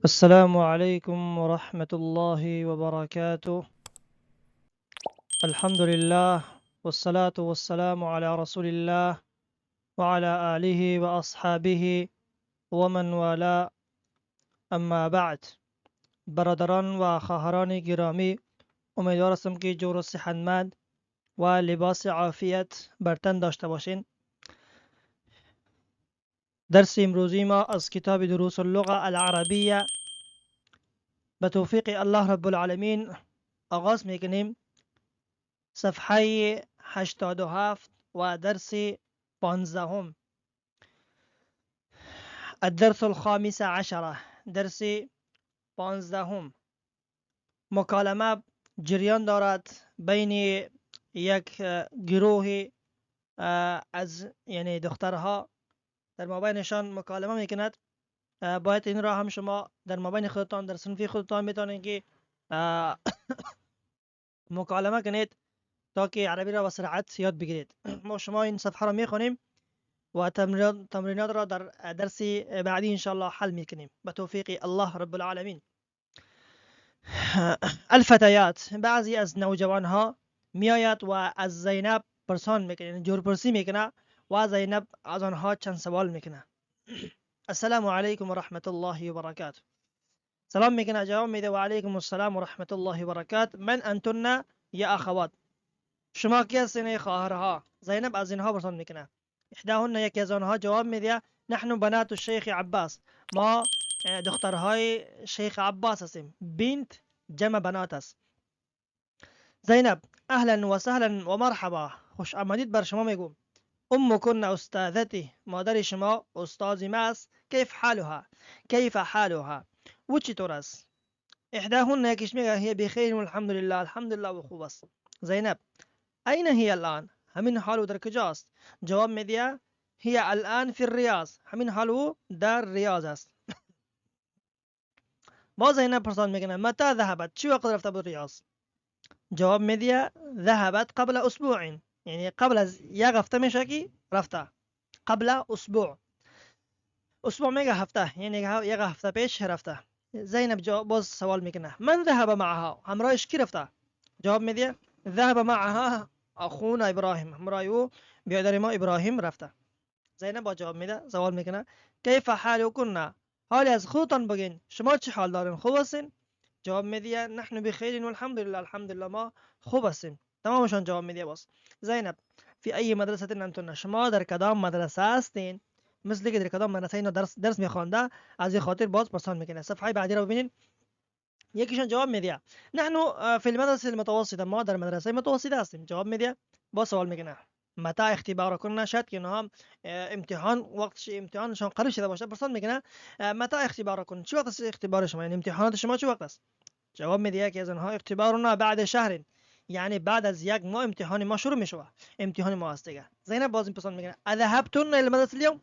السلام عليكم ورحمة الله وبركاته. الحمد لله والصلاة والسلام على رسول الله وعلى آله وأصحابه ومن والاه. اما بعد، برادران و خواهران گرامی، امیدوار هستم که جور و صحتمند و لباس عافیت بر تن داشته باشین. درس امروزی ما از کتاب دروس اللغة العربیه به توفیق الله رب العالمین آغاز میکنیم. صفحه 87 و درس 15. الدرس الخامس عشره، درس 15. مکالمه جریان دارد بین یک گروه از یعنی دخترها، در مابینشان مکالمه میکند. باید این را هم شما در مابین خودتان در صنفی خودتان میتونید که مکالمه کنید تا که عربی را با سرعت یاد بگیرید. ما شما این صفحه را میخونیم و تمرینات را در درس بعدی انشاءالله حل میکنیم به توفیق الله رب العالمین. الفتیات، بعضی از نوجوان ها میآید و از زینب پرسان میکنه، یعنی جورپرسی میکنه و زینب از آنها چند سوال میکنه. السلام علیکم و رحمت الله و برکاته. سلام میکنه، جواب میده و علیکم السلام و رحمت الله و برکاته. من انتن یا اخوات، شما کی هستین خواهرها؟ زینب از اینها پرسان میکنه. احداهن، یکی از آنها جواب میده نحن بنات الشیخ عباس، ما دخترهای شیخ عباس هستیم. بنت جمع بنات است. زینب اهلا و سهلا و مرحبا، خوش آمدید بر شما میگم. امکن استاذتی، مادر شما استادی ما است. کیف حالها، کیف حالها، و چطور است؟ احداهن، یکیش میگه هی بخیر والحمد لله، الحمد لله و خوب است. زینب این هی الان، همین حالو در کجاست؟ جواب میده هی الان فی الریاض، همین حالو در ریاض است. با زینب پرسان میکنه متى ذهبت، چی وقت رفته بود ریاض؟ جواب میده ذهبت قبل اسبوع، یعنی قبل از یک هفته میشه که رفته. قبل اسبوع، اسبوع میگه هفته، یعنی یک هفته پیش رفته. زینب باز سوال میکنه من ذهب معها، همراهش کی رفته؟ جواب میده ذهب معها اخونا ابراهیم، همراه او برادر ما ابراهیم رفته. زینب با جواب میده، سوال میکنه کیف حالکن، حالی از خودتان بگین، شما چه حال دارین، خوب هستین؟ جواب میده نحن بخیر والحمد لله، الحمد لله ما خوب هستیم. تمامشان جواب میده. باز زینب فی ای مدرسه انتن، شما در کدام مدرسه هستین؟ مثل که در کدام مدرسه اینا درس میخوانده، از این خاطر باز پرسان میکنه. صفحه بعدی رو ببینین. یکیشون جواب میده نحن فی المدرسه المتوسطه، ما در مدرسه متوسطه هستیم. جواب میده، با سوال میکنه متى اختبارکن، شاید که اینها امتحان وقتش امتحانشان قریب شده باشه، پرسان میکنه متى اختبارکن، چه وقت است اختبار شما، یعنی امتحانات شما چه وقت است؟ جواب میده که از آنها اختبارنا بعد شهر، یعنی بعد از یک ماه امتحان ما شروع میشه، امتحان ما است دیگه. زینب باز پرسان میکنه اذهبتن الى المدرسه اليوم،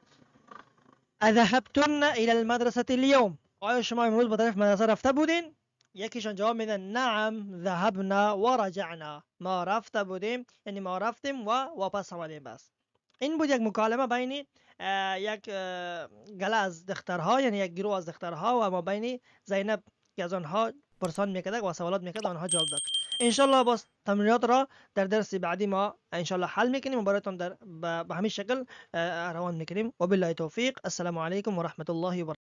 اذهبتن الى المدرسه اليوم، آیا شما امروز به طرف مدرسه رفته بودین؟ یکیشون جواب میده نعم ذهبنا و رجعنا، ما رفته بودیم، یعنی ما رفتیم و واپس آمدیم. بس این بود یک مکالمه بین یک گله از دخترها، یعنی یک گروه از دخترها و ما بین زینب که از آنها پرسان میکرد و سوالات میکرد، آنها جواب داد. انشالله باز تمرینات را در درس بعدی ما انشالله حل میکنیم و براتون در به همین شکل روان میکنیم. و بالله توفیق. السلام علیکم و رحمت الله و برکاته.